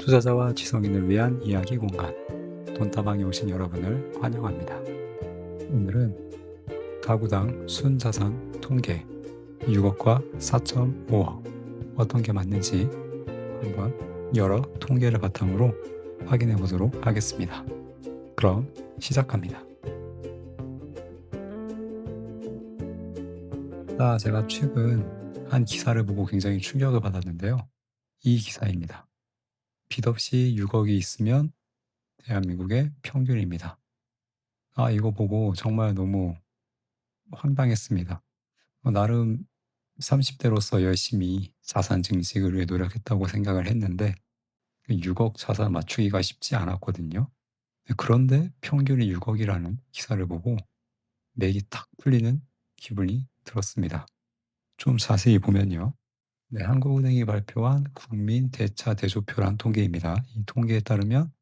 투자자와 지성인을 위한 이야기 공간, 돈다방에 오신 여러분을 환영합니다. 오늘은 가구당 순자산 통계 6억과 4.5억 어떤 게 맞는지 한번 여러 통계를 바탕으로 확인해 보도록 하겠습니다. 그럼 시작합니다. 제가 최근 한 기사를 보고 굉장히 충격을 받았는데요. 이 기사입니다. 빚 없이 6억이 있으면 대한민국의 평균입니다. 이거 보고 정말 너무 황당했습니다. 나름 30대로서 열심히 자산 증식을 위해 노력했다고 생각을 했는데 6억 자산 맞추기가 쉽지 않았거든요. 그런데 평균이 6억이라는 기사를 보고 맥이 탁 풀리는 기분이 들었습니다. 좀 자세히 보면요. 네, 한국은행이 발표한 국민 대차 대조표란 통계입니다. 이 통계에 따르면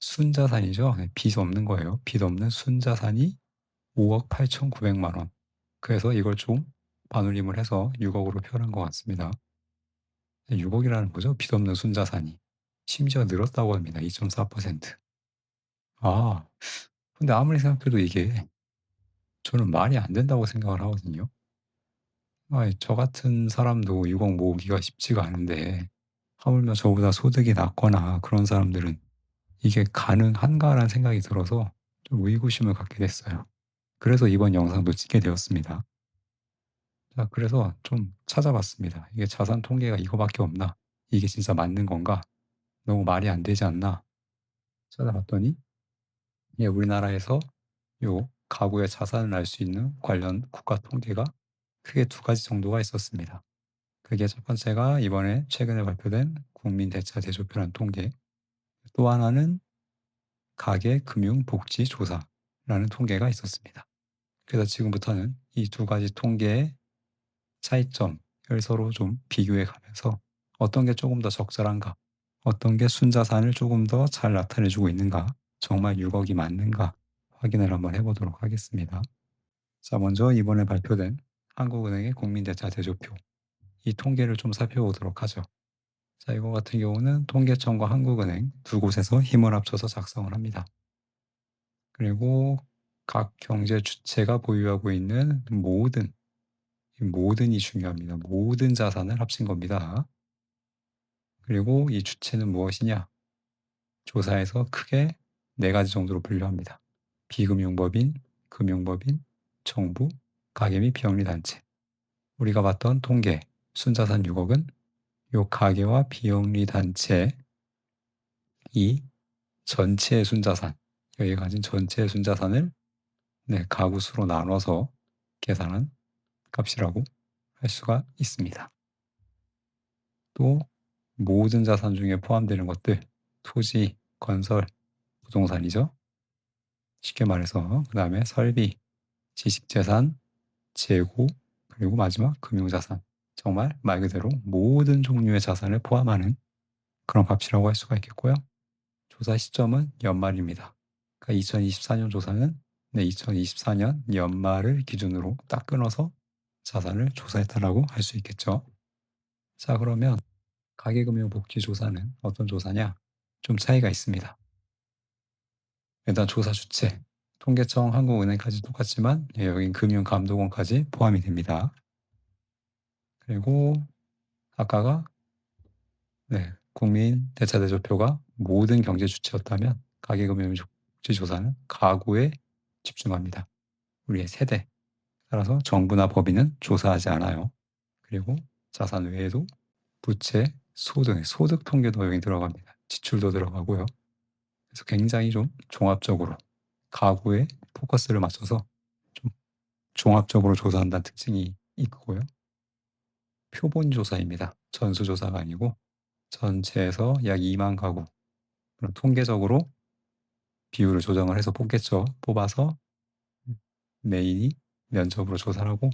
순자산이죠. 네, 빚 없는 거예요. 빚 없는 순자산이 5억 8,900만 원. 그래서 이걸 좀 반올림을 해서 6억으로 표현한 것 같습니다. 6억이라는 거죠. 빚 없는 순자산이. 심지어 늘었다고 합니다. 2.4%. 아, 근데 아무리 생각해도 이게 저는 말이 안 된다고 생각을 하거든요. 저 같은 사람도 6억 모으기가 쉽지가 않은데 하물며 저보다 소득이 낮거나 그런 사람들은 이게 가능한가라는 생각이 들어서 좀 의구심을 갖게 됐어요. 그래서 이번 영상도 찍게 되었습니다. 그래서 좀 찾아봤습니다. 이게 자산 통계가 이거밖에 없나? 이게 진짜 맞는 건가? 너무 말이 안 되지 않나? 찾아봤더니 우리나라에서 요 가구의 자산을 알 수 있는 관련 국가 통계가 크게 두 가지 정도가 있었습니다. 그게 첫 번째가 이번에 최근에 발표된 국민대차대조표라는 통계, 또 하나는 가계금융복지조사라는 통계가 있었습니다. 그래서 지금부터는 이 두 가지 통계의 차이점을 서로 좀 비교해 가면서 어떤 게 조금 더 적절한가, 어떤 게 순자산을 조금 더 잘 나타내 주고 있는가, 정말 6억이 맞는가 확인을 한번 해 보도록 하겠습니다. 먼저 이번에 발표된 한국은행의 국민대차 대조표, 이 통계를 좀 살펴보도록 하죠. 이거 같은 경우는 통계청과 한국은행 두 곳에서 힘을 합쳐서 작성을 합니다. 그리고 각 경제 주체가 보유하고 있는 모든이 중요합니다. 모든 자산을 합친 겁니다. 그리고 이 주체는 무엇이냐? 조사에서 크게 네 가지 정도로 분류합니다. 비금융법인, 금융법인, 정부, 가계 및 비영리단체. 우리가 봤던 통계, 순자산 6억은 요 가계와 비영리단체 이 전체의 순자산, 여기 가진 전체의 순자산을 가구 수로 나눠서 계산한 값이라고 할 수가 있습니다. 또 모든 자산 중에 포함되는 것들, 토지, 건설, 부동산이죠. 쉽게 말해서 그 다음에 설비, 지식재산, 재고, 그리고 마지막 금융자산. 정말 말 그대로 모든 종류의 자산을 포함하는 그런 값이라고 할 수가 있겠고요. 조사 시점은 연말입니다. 그러니까 2024년 조사는 2024년 연말을 기준으로 딱 끊어서 자산을 조사했다라고 할 수 있겠죠. 그러면 가계금융복지조사는 어떤 조사냐? 좀 차이가 있습니다. 일단 조사 주체, 통계청, 한국은행까지 똑같지만 여긴 금융감독원까지 포함이 됩니다. 그리고 아까가 국민 대차대조표가 모든 경제 주체였다면 가계금융복지조사는 가구에 집중합니다. 우리의 세대. 따라서 정부나 법인은 조사하지 않아요. 그리고 자산 외에도 부채, 소득 통계도 여기 들어갑니다. 지출도 들어가고요. 그래서 굉장히 좀 종합적으로 가구에 포커스를 맞춰서 좀 종합적으로 조사한다는 특징이 있고요. 표본 조사입니다. 전수 조사가 아니고 전체에서 약 2만 가구 그런 통계적으로 비율을 조정을 해서 뽑겠죠. 뽑아서 메인이 면접으로 조사를 하고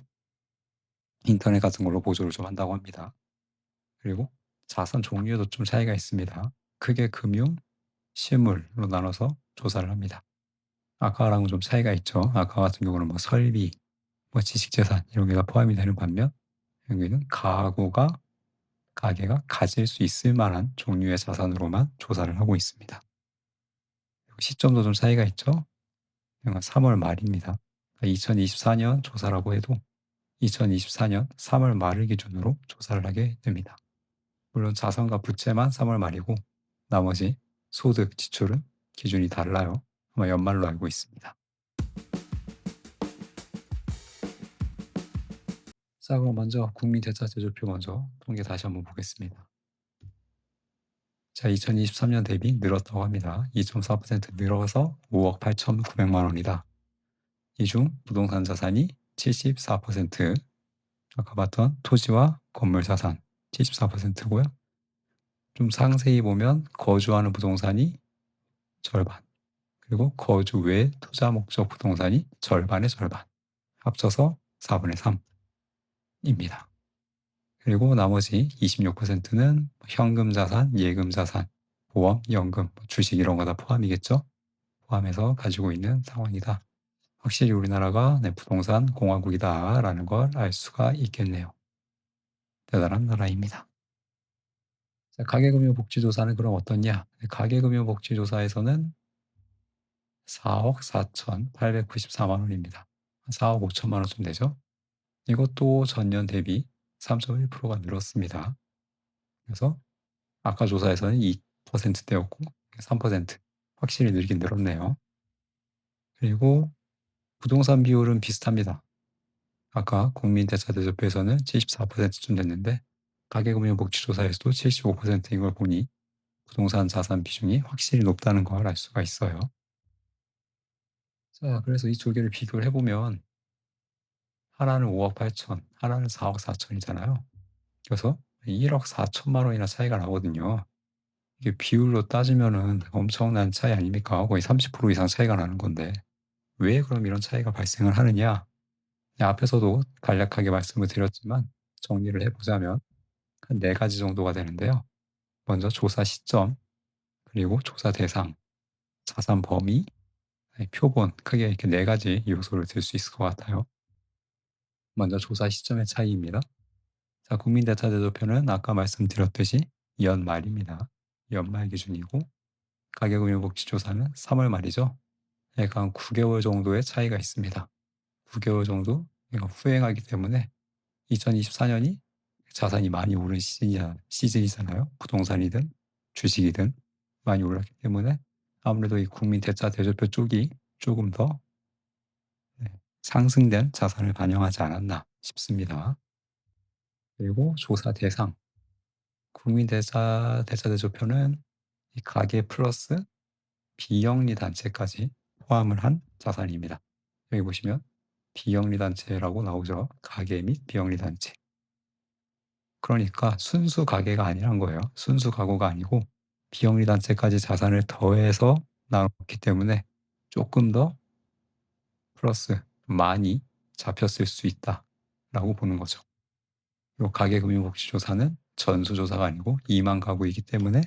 인터넷 같은 걸로 보조를 좀 한다고 합니다. 그리고 자산 종류에도 좀 차이가 있습니다. 크게 금융, 실물로 나눠서 조사를 합니다. 아까랑은 좀 차이가 있죠. 아까 같은 경우는 뭐 설비, 뭐 지식재산 이런 게가 포함이 되는 반면 여기는 가구가 가계가 가질 수 있을 만한 종류의 자산으로만 조사를 하고 있습니다. 그리고 시점도 좀 차이가 있죠. 이건 3월 말입니다. 2024년 조사라고 해도 2024년 3월 말을 기준으로 조사를 하게 됩니다. 물론 자산과 부채만 3월 말이고 나머지 소득, 지출은 기준이 달라요. 아마 연말로 알고 있습니다. 자, 그럼 먼저 국민대차 제조표 먼저 통계 다시 한번 보겠습니다. 자, 2023년 대비 늘었다고 합니다. 2.4% 늘어서 5억 8,900만 원이다. 이 중 부동산 자산이 74%, 아까 봤던 토지와 건물 자산 74%고요. 좀 상세히 보면 거주하는 부동산이 절반, 그리고 거주 외 투자 목적 부동산이 절반의 절반, 합쳐서 4분의 3입니다. 그리고 나머지 26%는 현금 자산, 예금 자산, 보험, 연금, 주식 이런 거 다 포함이겠죠? 포함해서 가지고 있는 상황이다. 확실히 우리나라가 부동산 공화국이다라는 걸 알 수가 있겠네요. 대단한 나라입니다. 자, 가계금융복지조사는 그럼 어떻냐? 가계금융복지조사에서는 4억 4,894만 원입니다. 4억 5천만 원쯤 되죠? 이것도 전년 대비 3.1%가 늘었습니다. 그래서 아까 조사에서는 2%대였고 3% 확실히 늘긴 늘었네요. 그리고 부동산 비율은 비슷합니다. 아까 국민대차대조표에서는 74%쯤 됐는데 가계금융복지조사에서도 75%인 걸 보니 부동산 자산 비중이 확실히 높다는 걸 알 수가 있어요. 자, 그래서 이 두 개를 비교를 해보면 하나는 5억 8천, 하나는 4억 4천이잖아요. 그래서 1억 4천만 원이나 차이가 나거든요. 이게 비율로 따지면은 엄청난 차이 아닙니까? 거의 30% 이상 차이가 나는 건데 왜 그럼 이런 차이가 발생을 하느냐? 앞에서도 간략하게 말씀을 드렸지만 정리를 해보자면 한 4가지 정도가 되는데요. 먼저 조사 시점, 그리고 조사 대상, 자산 범위, 표본, 크게 이렇게 4가지 요소를 들 수 있을 것 같아요. 먼저 조사 시점의 차이입니다. 자, 국민대차제도표는 아까 말씀드렸듯이 연말입니다. 연말 기준이고 가계금융복지조사는 3월 말이죠. 약간 한 9개월 정도의 차이가 있습니다. 9개월 정도 후행하기 때문에 2024년이 자산이 많이 오른 시즌이잖아요. 부동산이든 주식이든 많이 올랐기 때문에 아무래도 이 국민대차 대조표 쪽이 조금 더 상승된 자산을 반영하지 않았나 싶습니다. 그리고 조사 대상, 국민대차대조표는 이 가계 플러스 비영리 단체까지 포함을 한 자산입니다. 여기 보시면 비영리 단체라고 나오죠. 가계 및 비영리 단체. 그러니까 순수 가계가 아니란 거예요. 순수 가구가 아니고 비영리 단체까지 자산을 더해서 나눴기 때문에 조금 더 플러스 많이 잡혔을 수 있다라고 보는 거죠. 그리고 가계금융복지조사는 전수조사가 아니고 2만 가구이기 때문에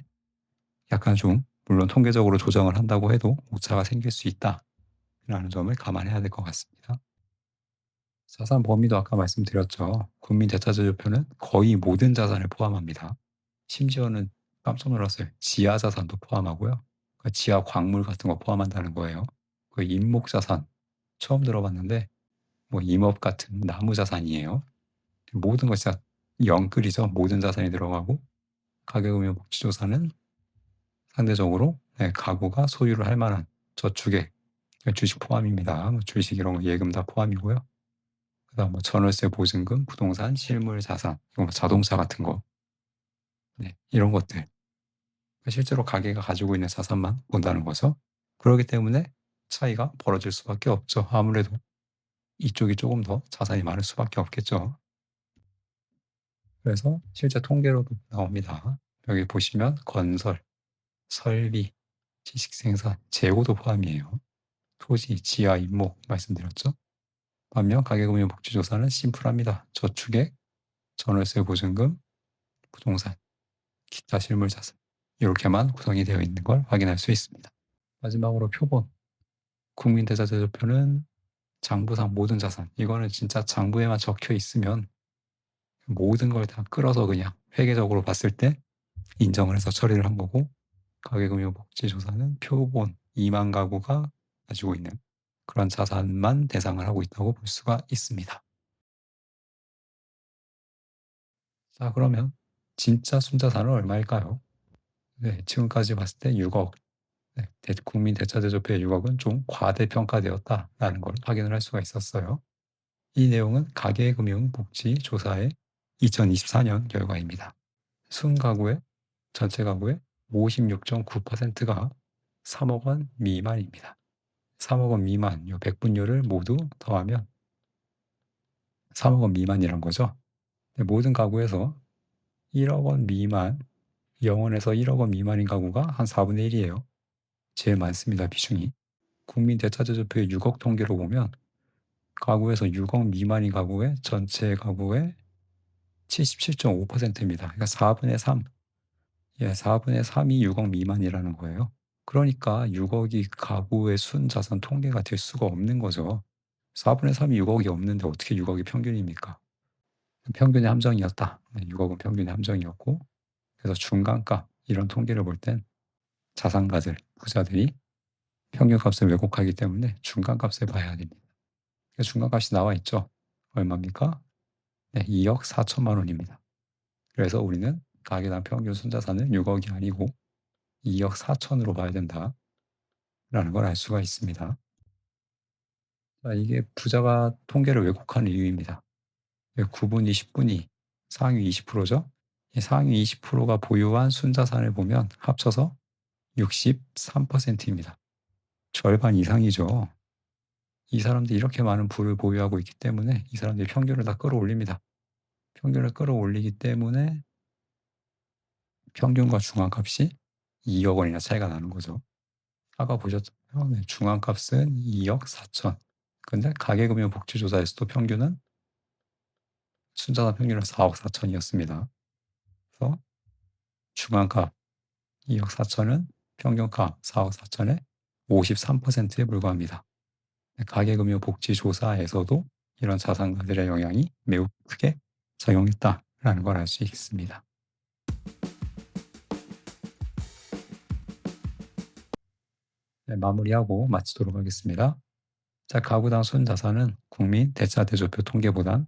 약간 좀 물론 통계적으로 조정을 한다고 해도 오차가 생길 수 있다라는 점을 감안해야 될 것 같습니다. 자산 범위도 아까 말씀드렸죠. 국민대차제도표는 거의 모든 자산을 포함합니다. 심지어는 깜짝 놀랐어요. 지하 자산도 포함하고요. 그러니까 지하 광물 같은 거 포함한다는 거예요. 그 임목자산 처음 들어봤는데 뭐 임업 같은 나무 자산이에요. 모든 것이 다 영끌이죠. 모든 자산이 들어가고 가계금융복지조사는 상대적으로 가구가 소유를 할 만한 저축액, 주식 포함입니다. 뭐 주식 이런 거 예금 다 포함이고요. 그다음 뭐 전월세 보증금, 부동산, 실물 자산, 이거 뭐 자동차 같은 거, 이런 것들 실제로 가계가 가지고 있는 자산만 본다는 거죠. 그렇기 때문에 차이가 벌어질 수밖에 없죠. 아무래도 이쪽이 조금 더 자산이 많을 수밖에 없겠죠. 그래서 실제 통계로도 나옵니다. 여기 보시면 건설, 설비, 지식생산, 재고도 포함이에요. 토지, 지하, 임목 말씀드렸죠. 반면 가계금융복지조사는 심플합니다. 저축액, 전월세 보증금, 부동산, 기타 실물자산 이렇게만 구성이 되어 있는 걸 확인할 수 있습니다. 마지막으로 표본, 국민대자제도표는 장부상 모든 자산, 이거는 진짜 장부에만 적혀 있으면 모든 걸 다 끌어서 그냥 회계적으로 봤을 때 인정을 해서 처리를 한 거고, 가계금융복지조사는 표본 2만 가구가 가지고 있는 그런 자산만 대상을 하고 있다고 볼 수가 있습니다. 자, 그러면 진짜 순자산은 얼마일까요? 네, 지금까지 봤을 때 6억. 네, 국민 대차대조표의 6억은 좀 과대평가되었다라는 걸 확인을 할 수가 있었어요. 이 내용은 가계금융복지조사의 2024년 결과입니다. 순가구의 전체 가구의 56.9%가 3억 원 미만입니다. 3억 원 미만, 요 백분율을 모두 더하면 3억 원 미만이란 거죠. 모든 가구에서 1억 원 미만, 0원에서 1억 원 미만인 가구가 한 4분의 1이에요. 제일 많습니다, 비중이. 국민 대차제조표의 6억 통계로 보면 가구에서 6억 미만인 가구의 전체 가구의 77.5%입니다. 그러니까 4분의 3. 4분의 3이 6억 미만이라는 거예요. 그러니까 6억이 가구의 순자산 통계가 될 수가 없는 거죠. 4분의 3이 6억이 없는데 어떻게 6억이 평균입니까? 평균의 함정이었다. 6억은 평균의 함정이었고, 그래서 중간값 이런 통계를 볼 땐 자산가들, 부자들이 평균값을 왜곡하기 때문에 중간값을 봐야 됩니다. 중간값이 나와 있죠. 얼마입니까? 네, 2억 4천만 원입니다. 그래서 우리는 가계당 평균 순자산은 6억이 아니고 2억 4천으로 봐야 된다라는 걸 알 수가 있습니다. 이게 부자가 통계를 왜곡하는 이유입니다. 9분위, 10분위, 상위 20%죠. 상위 20%가 보유한 순자산을 보면 합쳐서 63%입니다. 절반 이상이죠. 이 사람들이 이렇게 많은 부를 보유하고 있기 때문에 이 사람들이 평균을 다 끌어올립니다. 평균을 끌어올리기 때문에 평균과 중앙값이 2억 원이나 차이가 나는 거죠. 아까 보셨잖아요. 네, 중앙값은 2억 4천. 근데 가계금융복지조사에서도 평균은 순자산 평균은 4억 4천이었습니다. 그래서 중앙값 2억 4천은 평균값 4억 4천의 53%에 불과합니다. 가계금융복지조사에서도 이런 자산가들의 영향이 매우 크게 작용했다라는 걸 알 수 있습니다. 네, 마무리하고 마치도록 하겠습니다. 자, 가구당 순자산은 국민 대차대조표 통계보단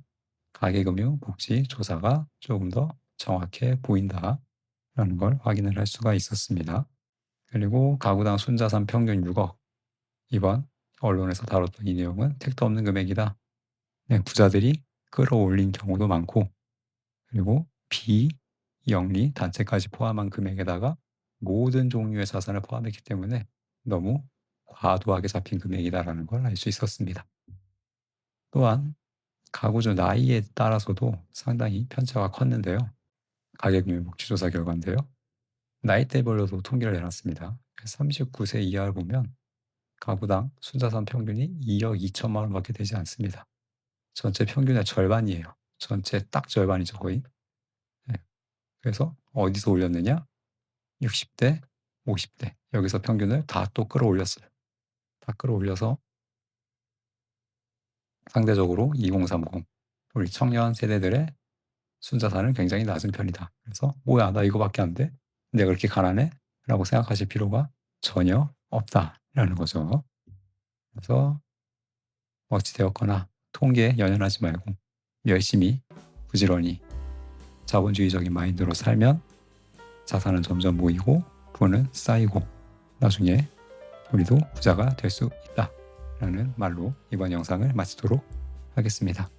가계금융복지조사가 조금 더 정확해 보인다라는 걸 확인을 할 수가 있었습니다. 그리고 가구당 순자산 평균 6억. 이번 언론에서 다뤘던 이 내용은 택도 없는 금액이다. 네, 부자들이 끌어올린 경우도 많고, 그리고 비영리 단체까지 포함한 금액에다가 모든 종류의 자산을 포함했기 때문에 너무 과도하게 잡힌 금액이다라는 걸 알 수 있었습니다. 또한 가구주 나이에 따라서도 상당히 편차가 컸는데요. 가계금융복지조사 결과인데요. 나이대별로도 통계를 내놨습니다. 39세 이하를 보면 가구당 순자산 평균이 2억 2천만 원밖에 되지 않습니다. 전체 평균의 절반이에요. 전체 딱 절반이죠, 거의. 네. 그래서 어디서 올렸느냐? 60대, 50대. 여기서 평균을 다 또 끌어올렸어요. 다 끌어올려서 상대적으로 2030, 우리 청년 세대들의 순자산은 굉장히 낮은 편이다. 그래서 뭐야, 나 이거밖에 안 돼? 내가 그렇게 가난해? 라고 생각하실 필요가 전혀 없다라는 거죠. 그래서 어찌되었거나 통계에 연연하지 말고 열심히 부지런히 자본주의적인 마인드로 살면 자산은 점점 모이고 부는 쌓이고 나중에 우리도 부자가 될 수 있다라는 말로 이번 영상을 마치도록 하겠습니다.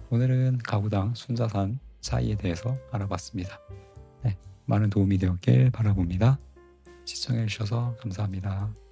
오늘은 가구당 순자산 차이에 대해서 알아봤습니다. 네, 많은 도움이 되었길 바라봅니다. 시청해 주셔서 감사합니다.